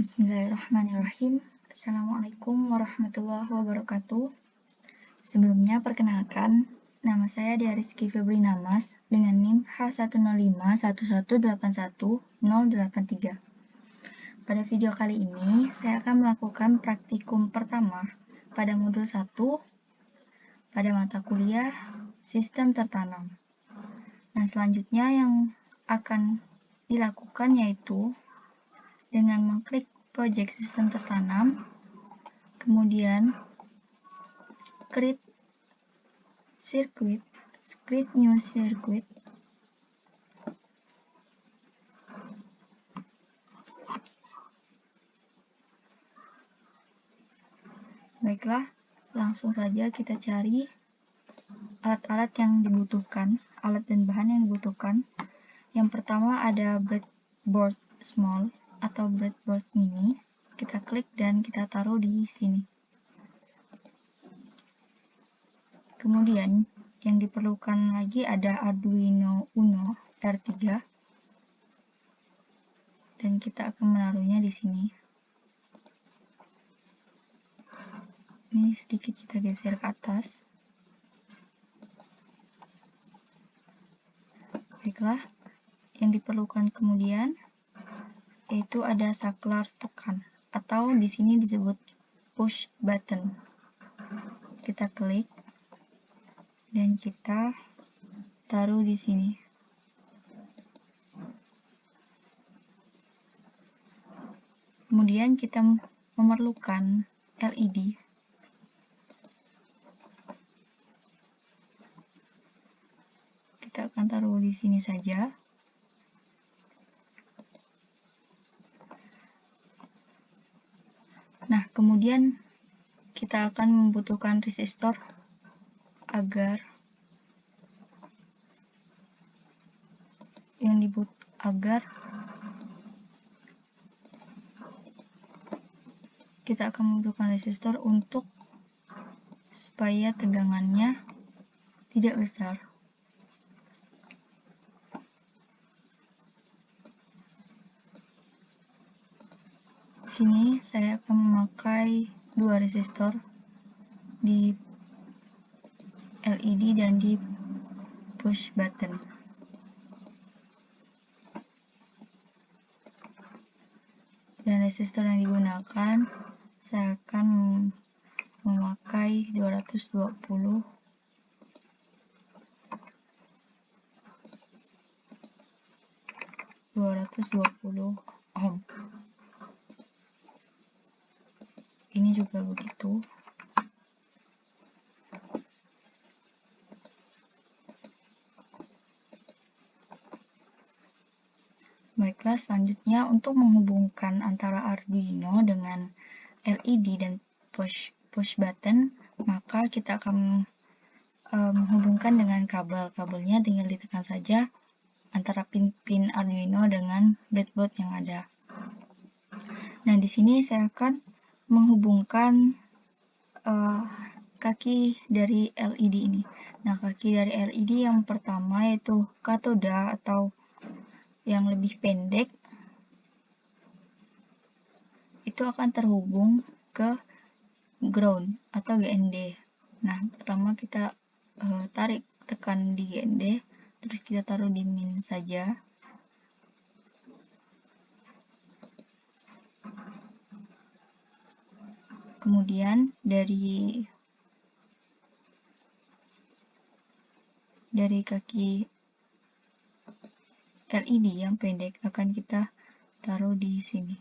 Bismillahirrahmanirrahim. Assalamualaikum warahmatullahi wabarakatuh. Sebelumnya perkenalkan, nama saya Rizky Febri Namas dengan NIM H10511811083. Pada video kali ini, saya akan melakukan praktikum pertama pada modul 1 pada mata kuliah Sistem Tertanam. Nah, selanjutnya yang akan dilakukan yaitu dengan mengklik project sistem tertanam, kemudian create new circuit, baiklah, langsung saja kita cari alat-alat yang dibutuhkan, alat dan bahan yang dibutuhkan. Yang pertama ada breadboard small atau breadboard mini. Kita klik dan kita taruh di sini. Kemudian yang diperlukan lagi ada Arduino Uno R3 dan kita akan menaruhnya di sini. Ini sedikit kita geser ke atas. Baiklah, yang diperlukan kemudian yaitu ada saklar tekan atau di sini disebut push button. Kita klik dan kita taruh di sini. Kemudian kita memerlukan LED. Kita akan taruh di sini saja. Nah, kemudian kita akan membutuhkan resistor agar kita akan membutuhkan resistor untuk supaya tegangannya tidak besar. Di sini saya akan memakai 2 resistor di LED dan di push button. Dan resistor yang digunakan saya akan memakai 220 ohm. Ini juga begitu. Baiklah, selanjutnya untuk menghubungkan antara Arduino dengan LED dan push button, maka kita akan menghubungkan dengan kabel-kabelnya, tinggal ditekan saja antara pin Arduino dengan breadboard yang ada. Nah, di sini saya akan menghubungkan kaki dari LED ini. Nah, kaki dari LED yang pertama yaitu katoda atau yang lebih pendek itu akan terhubung ke ground atau GND. Nah, pertama kita tekan di GND, terus kita taruh di min saja. Kemudian dari kaki LED yang pendek akan kita taruh di sini.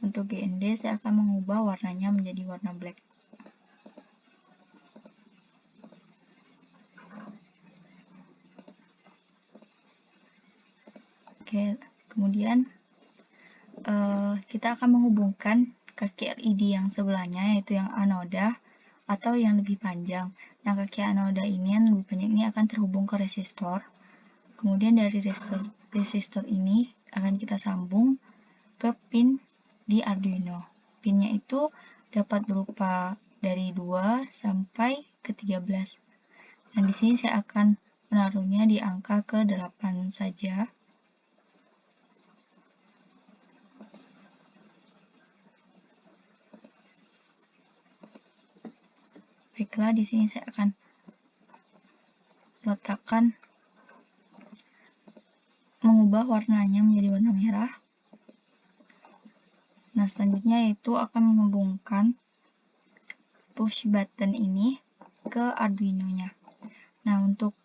Untuk GND saya akan mengubah warnanya menjadi warna black. Oke, kemudian kita akan menghubungkan kaki LED yang sebelahnya yaitu yang anoda atau yang lebih panjang. Nah, kaki anoda ini yang lebih panjang ini akan terhubung ke resistor. Kemudian dari resistor ini akan kita sambung ke pin di Arduino. Pinnya itu dapat berupa dari 2 sampai ke 13. Dan di sini saya akan menaruhnya di angka ke 8 saja. Baiklah, di sini saya akan letakkan mengubah warnanya menjadi warna merah. Nah, selanjutnya yaitu akan menghubungkan push button ini ke Arduino-nya. Nah, untuk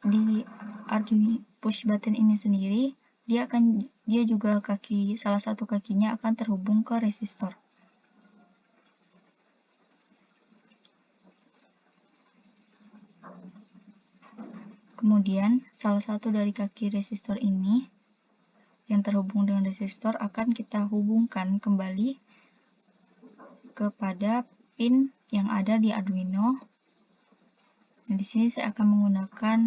di Arduino push button ini sendiri, dia juga salah satu kakinya akan terhubung ke resistor. Kemudian, salah satu dari kaki resistor ini yang terhubung dengan resistor akan kita hubungkan kembali kepada pin yang ada di Arduino. Nah, di sini saya akan menggunakan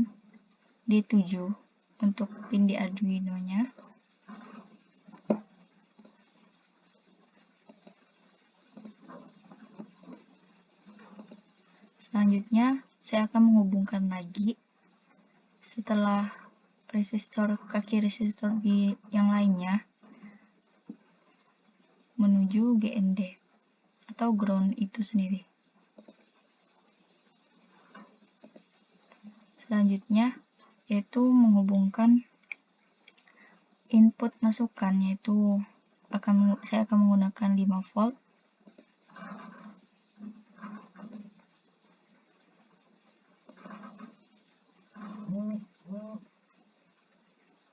D7 untuk pin di Arduino-nya. Selanjutnya, saya akan menghubungkan lagi setelah kaki resistor di yang lainnya menuju GND atau ground itu sendiri. Selanjutnya yaitu menghubungkan input masukan, yaitu saya akan menggunakan 5 volt.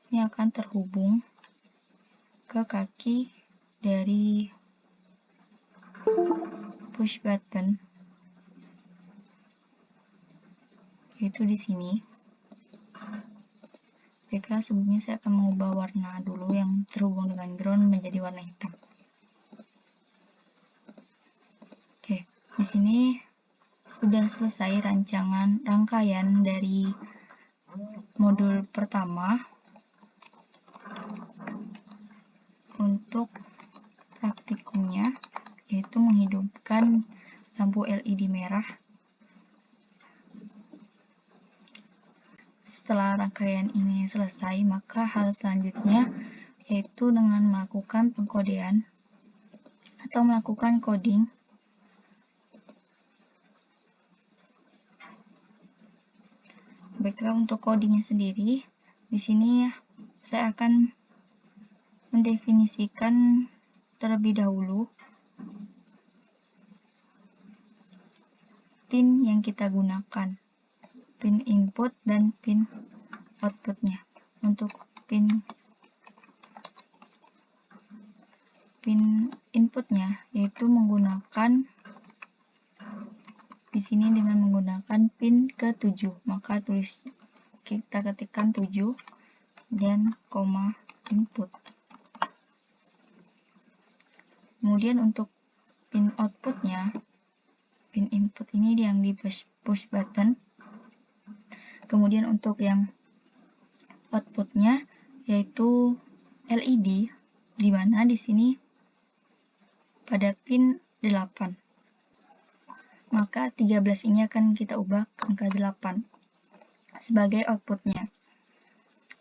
Ini akan terhubung ke kaki dari push button, yaitu di sini. Baiklah, sebelumnya saya akan mengubah warna dulu yang terhubung dengan ground menjadi warna hitam. Oke, di sini sudah selesai rangkaian dari modul pertama. Untuk praktikumnya, yaitu menghidupkan lampu LED merah. Setelah rangkaian ini selesai, maka hal selanjutnya yaitu dengan melakukan pengkodean atau melakukan coding. Baiklah, untuk codingnya sendiri, di sini saya akan mendefinisikan terlebih dahulu pin yang kita gunakan, pin input dan pin outputnya. Untuk pin inputnya yaitu menggunakan di sini dengan menggunakan pin ke-7, maka kita ketikkan 7 dan koma input. Kemudian untuk pin outputnya, pin input ini yang di push button. Kemudian untuk yang outputnya yaitu LED, di mana di sini pada pin 8. Maka 13 ini akan kita ubah ke angka 8 sebagai outputnya.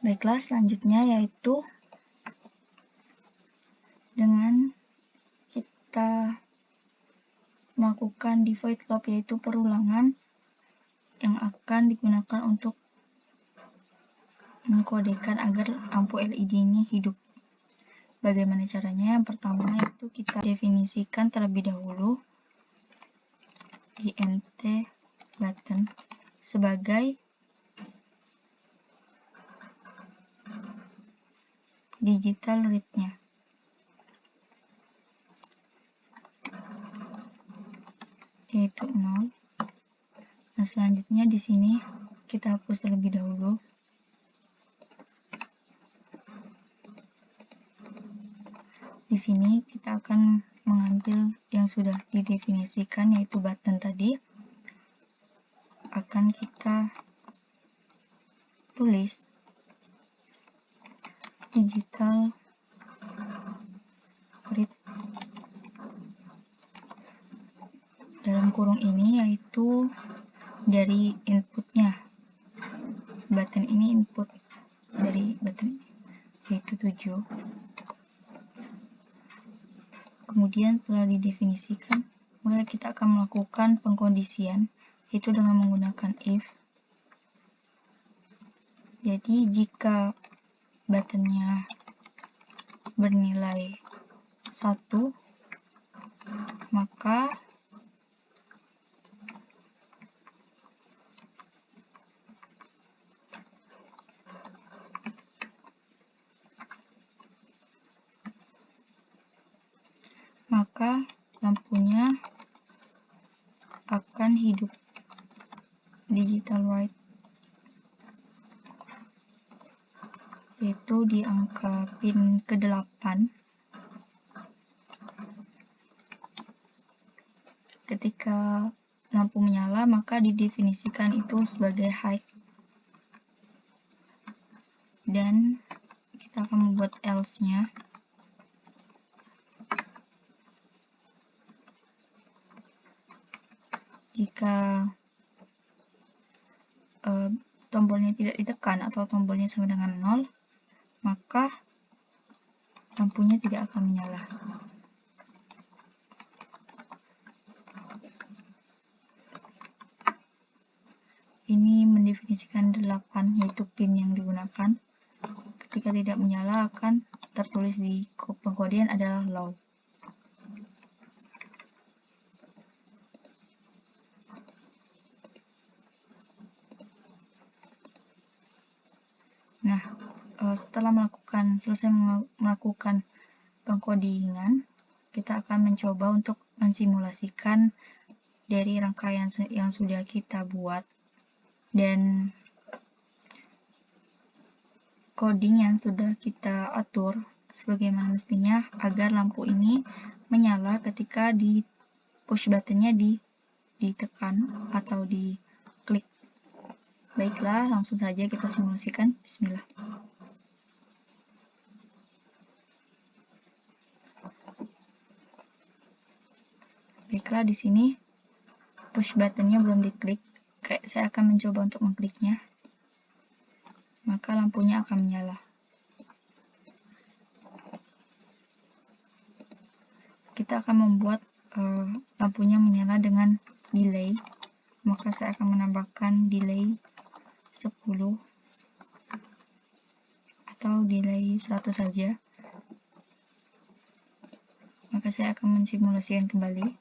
Baiklah, selanjutnya yaitu dengan kita melakukan divide loop, yaitu perulangan yang akan digunakan untuk mengkodekan agar lampu LED ini hidup. Bagaimana caranya? Yang pertama itu kita definisikan terlebih dahulu INT button sebagai digital read-nya. Yaitu 0. Nah, selanjutnya di sini kita hapus terlebih dahulu. Di sini kita akan mengambil yang sudah didefinisikan, yaitu button tadi. Akan kita tulis digital read dalam kurung ini, yaitu dari inputnya. Button ini input dari button yaitu 7. Kemudian setelah didefinisikan, maka kita akan melakukan pengkondisian, yaitu dengan menggunakan if. Jadi jika buttonnya bernilai 1, maka lampunya akan hidup digital white, yaitu di angka pin ke-8. Ketika lampu menyala, maka didefinisikan itu sebagai high. Dan kita akan membuat else-nya. Jika tombolnya tidak ditekan atau tombolnya sama dengan 0, maka lampunya tidak akan menyala. Ini mendefinisikan 8, yaitu pin yang digunakan. Ketika tidak menyala akan tertulis di pengkodean adalah low. Nah, setelah selesai melakukan pengkodingan, kita akan mencoba untuk mensimulasikan dari rangkaian yang sudah kita buat dan coding yang sudah kita atur sebagaimana mestinya agar lampu ini menyala ketika di push buttonnya ditekan atau diklik. Baiklah, langsung saja kita simulasikan. Bismillah. Baiklah, di sini push buttonnya belum diklik. Saya akan mencoba untuk mengkliknya. Maka lampunya akan menyala. Kita akan membuat lampunya menyala dengan delay. Maka saya akan menambahkan delay 10 atau delay 100 saja. Maka saya akan mensimulasikan kembali.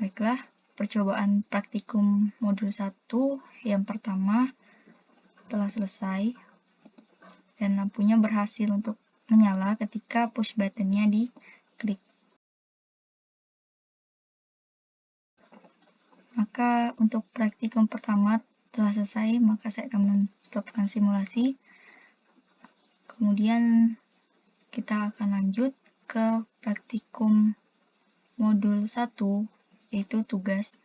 Baiklah, percobaan praktikum modul 1 yang pertama telah selesai dan lampunya berhasil untuk menyala ketika push buttonnya diklik. Maka untuk praktikum pertama telah selesai, maka saya akan menstopkan simulasi. Kemudian kita akan lanjut ke praktikum modul 1, yaitu tugas.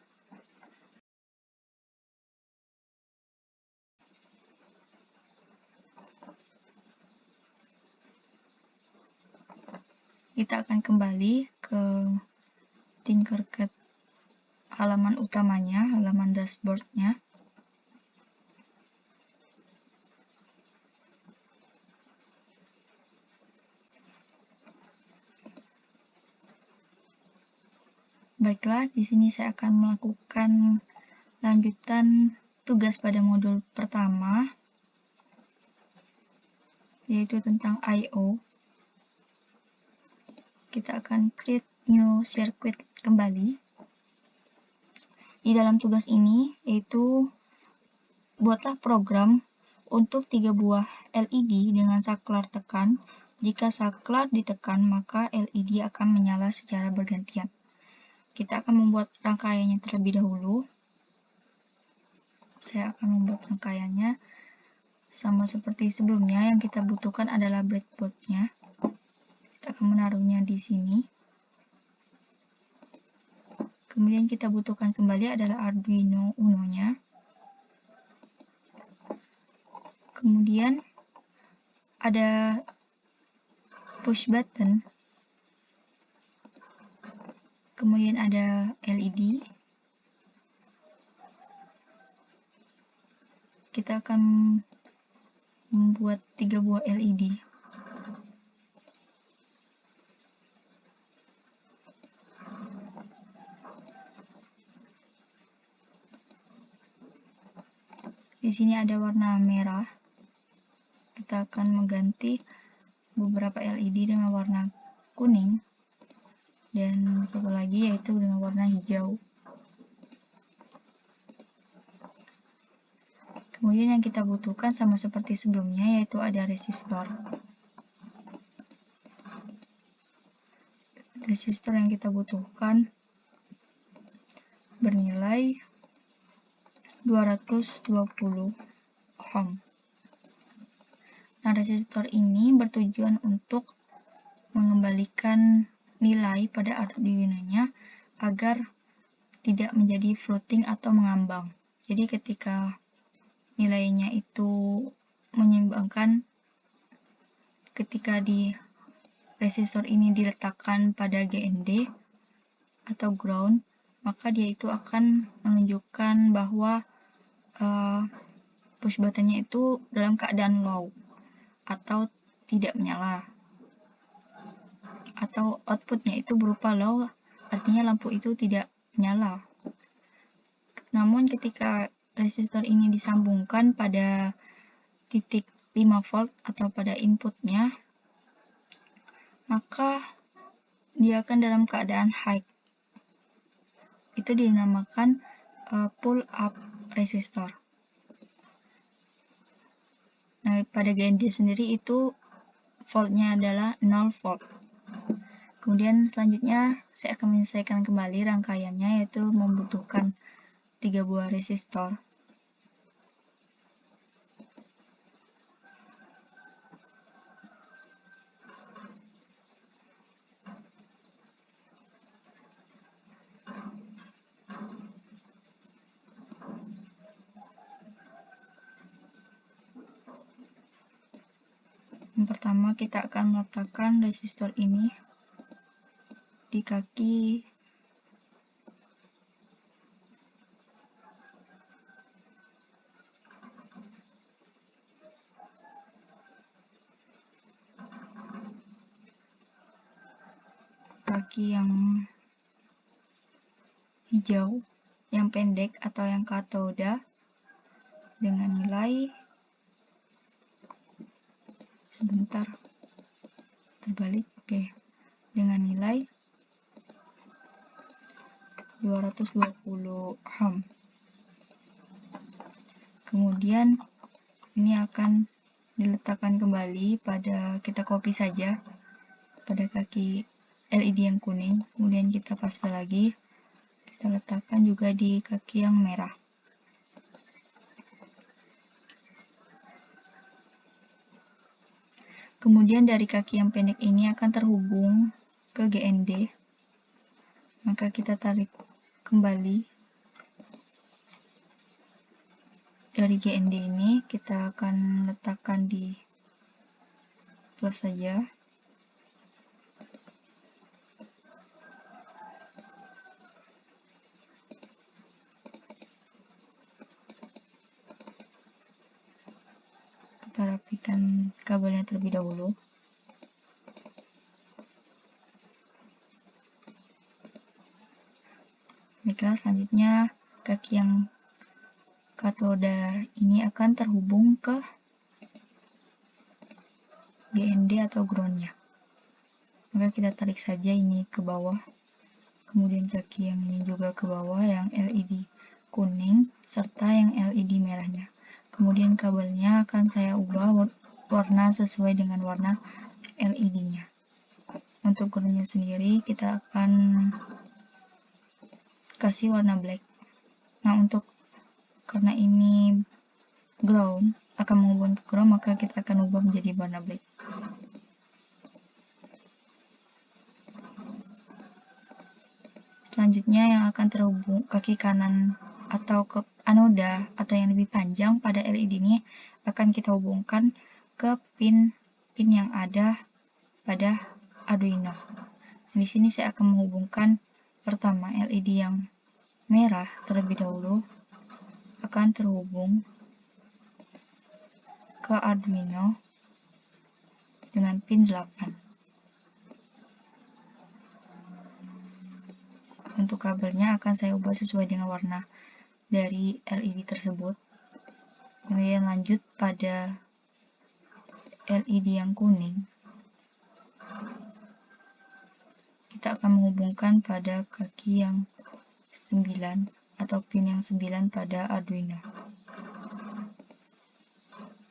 Kita akan kembali ke Tinkercad halaman utamanya, halaman dashboardnya. Baiklah, di sini saya akan melakukan lanjutan tugas pada modul pertama, yaitu tentang I/O. Kita akan create new circuit kembali. Di dalam tugas ini, yaitu buatlah program untuk 3 buah LED dengan saklar tekan. Jika saklar ditekan, maka LED akan menyala secara bergantian. Kita akan membuat rangkaiannya terlebih dahulu. Saya akan membuat rangkaiannya sama seperti sebelumnya. Yang kita butuhkan adalah breadboard-nya. Kita akan menaruhnya di sini. Kemudian kita butuhkan kembali adalah Arduino Uno-nya. Kemudian ada push button. Kemudian ada LED. Kita akan membuat 3 buah LED. Di sini ada warna merah. Kita akan mengganti beberapa LED dengan warna kuning, dan satu lagi yaitu dengan warna hijau. Kemudian yang kita butuhkan sama seperti sebelumnya, yaitu ada resistor. Resistor yang kita butuhkan bernilai 220 ohm. Nah, resistor ini bertujuan untuk mengembalikan nilai pada Arduino-nya agar tidak menjadi floating atau mengambang. Jadi ketika nilainya itu menyeimbangkan, ketika di resistor ini diletakkan pada GND atau ground, maka dia itu akan menunjukkan bahwa push buttonnya itu dalam keadaan low atau tidak menyala, atau outputnya itu berupa low, artinya lampu itu tidak menyala. Namun ketika resistor ini disambungkan pada titik 5 volt atau pada inputnya, maka dia akan dalam keadaan high. Itu dinamakan pull up resistor. Nah, pada GND sendiri itu voltnya adalah 0 volt. Kemudian selanjutnya saya akan menyelesaikan kembali rangkaiannya, yaitu membutuhkan 3 buah resistor. Yang pertama, kita akan meletakkan resistor ini di kaki yang hijau, yang pendek atau yang katoda, dengan nilai, sebentar, terbalik, oke, dengan nilai 220 ohm. Kemudian ini akan diletakkan kembali pada, kita copy saja pada kaki LED yang kuning, kemudian kita paste lagi, kita letakkan juga di kaki yang merah. Kemudian dari kaki yang pendek ini akan terhubung ke GND, maka kita tarik kembali dari GND ini, kita akan letakkan di plus saja. Kita rapikan kabelnya terlebih dahulu. Baiklah, selanjutnya kaki yang katoda ini akan terhubung ke GND atau groundnya. Maka kita tarik saja ini ke bawah, kemudian kaki yang ini juga ke bawah, yang LED kuning serta yang LED merahnya. Kemudian kabelnya akan saya ubah warna sesuai dengan warna LED-nya. Untuk groundnya sendiri kita akan kasih warna black. Nah, karena ini ground, akan menghubungkan ke ground, maka kita akan ubah menjadi warna black. Selanjutnya yang akan terhubung kaki kanan atau ke anoda atau yang lebih panjang pada LED ini akan kita hubungkan ke pin yang ada pada Arduino. Di sini saya akan menghubungkan pertama LED yang merah terlebih dahulu, akan terhubung ke Arduino dengan pin 8. Untuk kabelnya akan saya ubah sesuai dengan warna dari LED tersebut. Kemudian lanjut pada LED yang kuning. Kita akan menghubungkan pada kaki yang 9 atau pin yang 9 pada Arduino.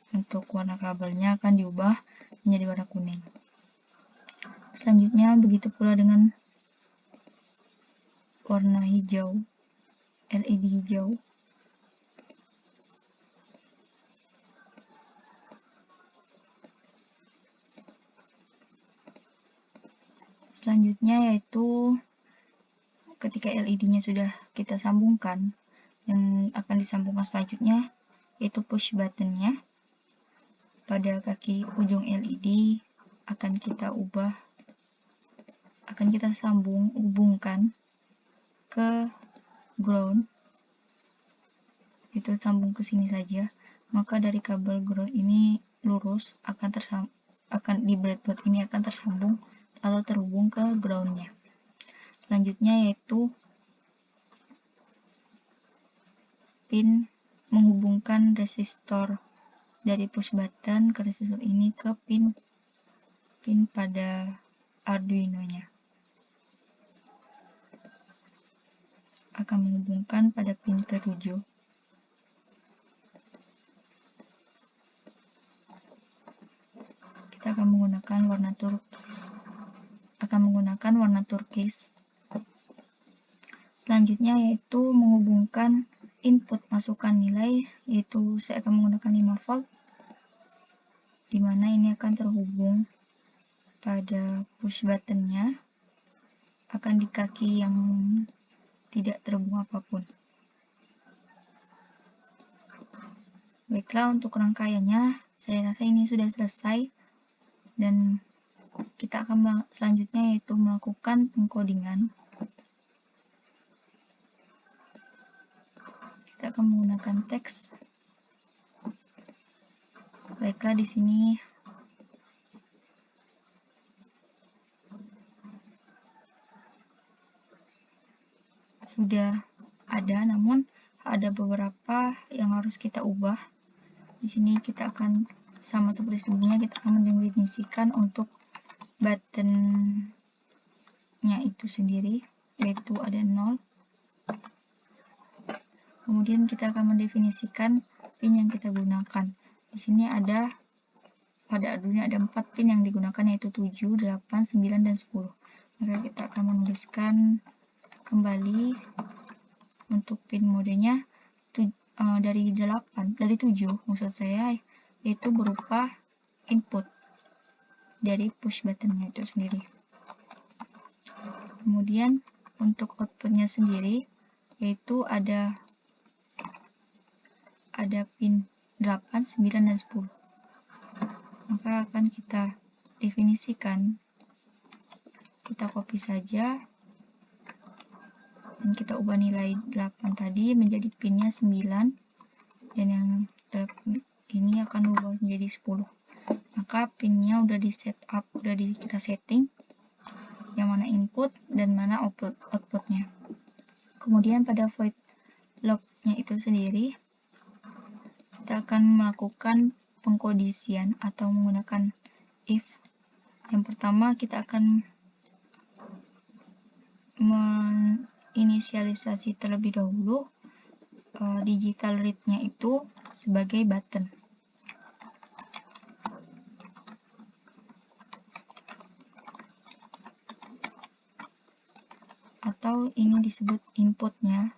Untuk warna kabelnya akan diubah menjadi warna kuning. Selanjutnya begitu pula dengan warna hijau, LED hijau. Selanjutnya yaitu ketika LED-nya sudah kita sambungkan, yang akan disambungkan selanjutnya yaitu push button-nya. Pada kaki ujung LED akan kita hubungkan ke ground. Itu sambung ke sini saja. Maka dari kabel ground ini lurus akan di breadboard ini akan tersambung atau terhubung ke ground-nya. Selanjutnya yaitu pin menghubungkan resistor dari push button ke resistor ini ke pin pada Arduino-nya. Akan menghubungkan pada pin ke-7. Kita akan menggunakan warna turkis. Selanjutnya yaitu menghubungkan input masukan nilai, yaitu saya akan menggunakan 5 volt, di mana ini akan terhubung pada push button-nya, akan di kaki yang tidak terhubung apapun. Baiklah, untuk rangkaiannya saya rasa ini sudah selesai, dan kita akan selanjutnya yaitu melakukan pengkodingan. Kita akan menggunakan teks. Baiklah, di sini sudah ada, namun ada beberapa yang harus kita ubah. Di sini kita akan sama seperti sebelumnya, kita akan mendefinisikan untuk button-nya itu sendiri, yaitu ada 0. Kemudian kita akan mendefinisikan pin yang kita gunakan. Di sini ada pada Arduino ada 4 pin yang digunakan, yaitu 7, 8, 9, dan 10. Maka kita akan menuliskan kembali untuk pin modenya dari 7 maksud saya, yaitu berupa input dari push button-nya itu sendiri. Kemudian untuk output-nya sendiri yaitu ada pin 8, 9, dan 10. Maka akan kita definisikan, kita copy saja, dan kita ubah nilai 8 tadi menjadi pinnya 9, dan yang ini akan berubah menjadi 10. Maka pinnya udah di setup, kita setting yang mana input dan mana outputnya. Kemudian pada void loop-nya itu sendiri kita akan melakukan pengkondisian atau menggunakan if. Yang pertama kita akan menginisialisasi terlebih dahulu digital read-nya itu sebagai button. Atau ini disebut inputnya.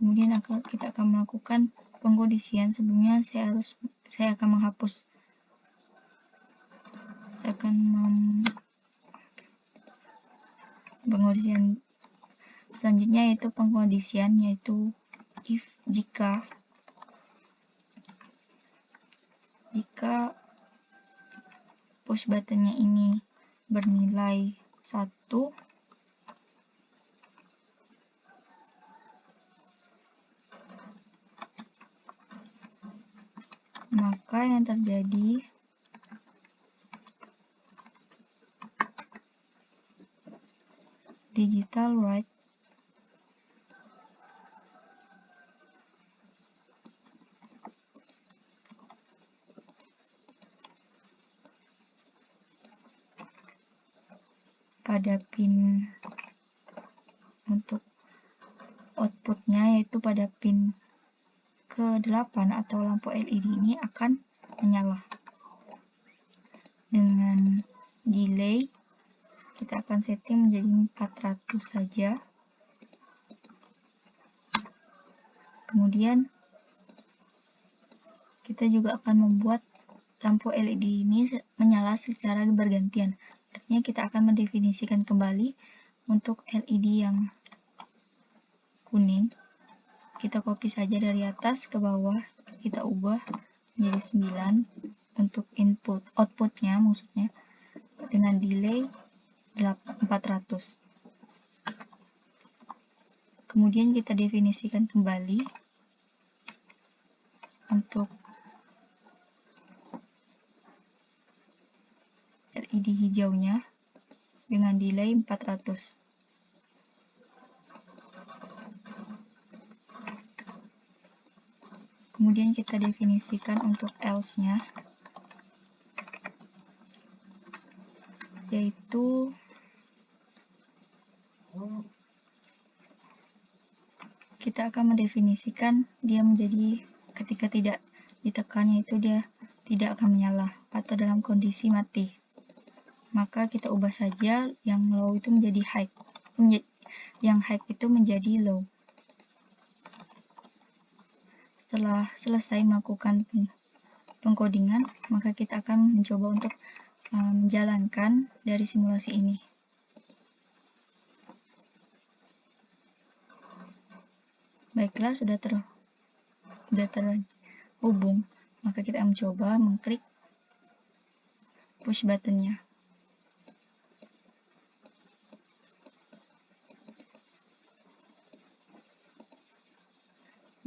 Kemudian kita akan melakukan pengkondisian. Sebelumnya saya akan menghapus. Pengkondisian selanjutnya yaitu pengkondisian, yaitu if jika push buttonnya ini bernilai 1, maka yang terjadi digital write pada pin untuk outputnya, yaitu pada pin ke-8 atau lampu LED ini akan menyala. Dengan delay kita akan setting menjadi 400 saja. Kemudian kita juga akan membuat lampu LED ini menyala secara bergantian. Artinya kita akan mendefinisikan kembali untuk LED yang kuning. Kita copy saja dari atas ke bawah, kita ubah menjadi 9 untuk outputnya maksudnya, dengan delay 400. Kemudian kita definisikan kembali untuk LED hijaunya dengan delay 400. Kemudian kita definisikan untuk else-nya, yaitu kita akan mendefinisikan dia menjadi ketika tidak ditekan, yaitu dia tidak akan menyala atau dalam kondisi mati. Maka kita ubah saja yang low itu menjadi high, yang high itu menjadi low. Setelah selesai melakukan pengkodingan, maka kita akan mencoba untuk menjalankan dari simulasi ini. Baiklah, sudah terhubung, maka kita mencoba mengklik push buttonnya.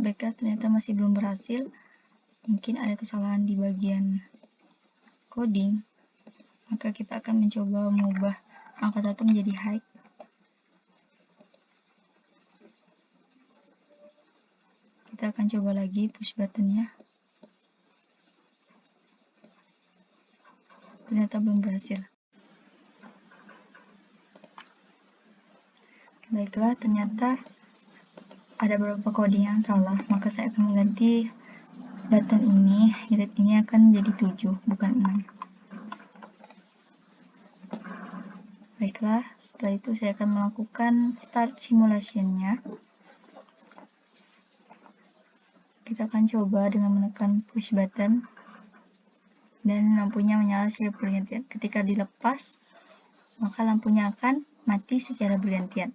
Baiklah, ternyata masih belum berhasil. Mungkin ada kesalahan di bagian coding, maka kita akan mencoba mengubah angka 1 menjadi high. Kita akan coba lagi push buttonnya. Ternyata belum berhasil. Baiklah, ternyata ada beberapa coding yang salah, maka saya akan mengganti button ini, grid ini akan menjadi 7, bukan 6. Baiklah, setelah itu saya akan melakukan start simulation-nya. Kita akan coba dengan menekan push button, dan lampunya menyala secara bergantian. Ketika dilepas, maka lampunya akan mati secara bergantian.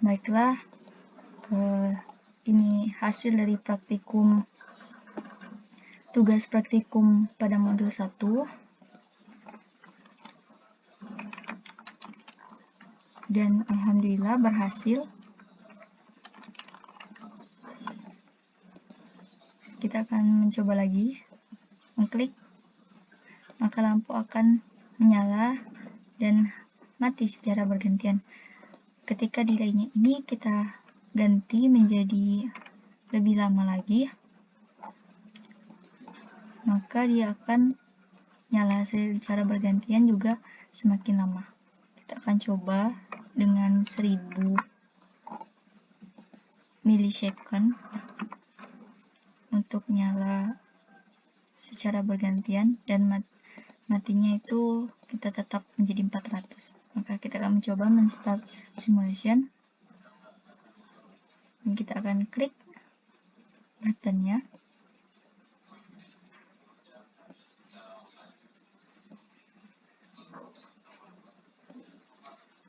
Baiklah, ini hasil dari tugas praktikum pada modul 1. Dan alhamdulillah berhasil. Kita akan mencoba lagi, mengklik, maka lampu akan menyala dan mati secara bergantian. Ketika delaynya ini kita ganti menjadi lebih lama lagi, maka dia akan nyala secara bergantian juga semakin lama. Kita akan coba dengan 1000 milisecond untuk nyala secara bergantian, dan matinya itu kita tetap menjadi 400. Maka kita akan mencoba men-start simulation, dan kita akan klik buttonnya.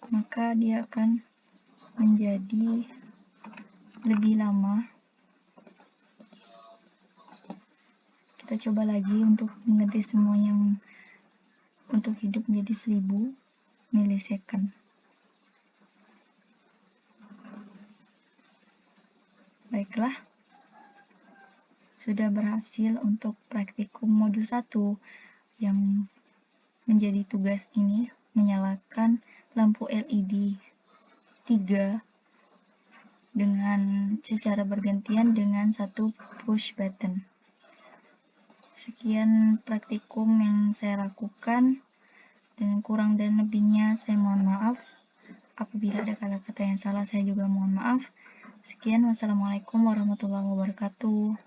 Maka dia akan menjadi lebih lama. Kita coba lagi untuk mengganti semua yang untuk hidup menjadi 1000 milisecond. Baiklah, sudah berhasil untuk praktikum modul 1 yang menjadi tugas ini menyalakan lampu LED 3 dengan secara bergantian dengan satu push button. Sekian praktikum yang saya lakukan, dengan kurang dan lebihnya saya mohon maaf. Apabila ada kata-kata yang salah saya juga mohon maaf. Sekian, wassalamualaikum warahmatullahi wabarakatuh.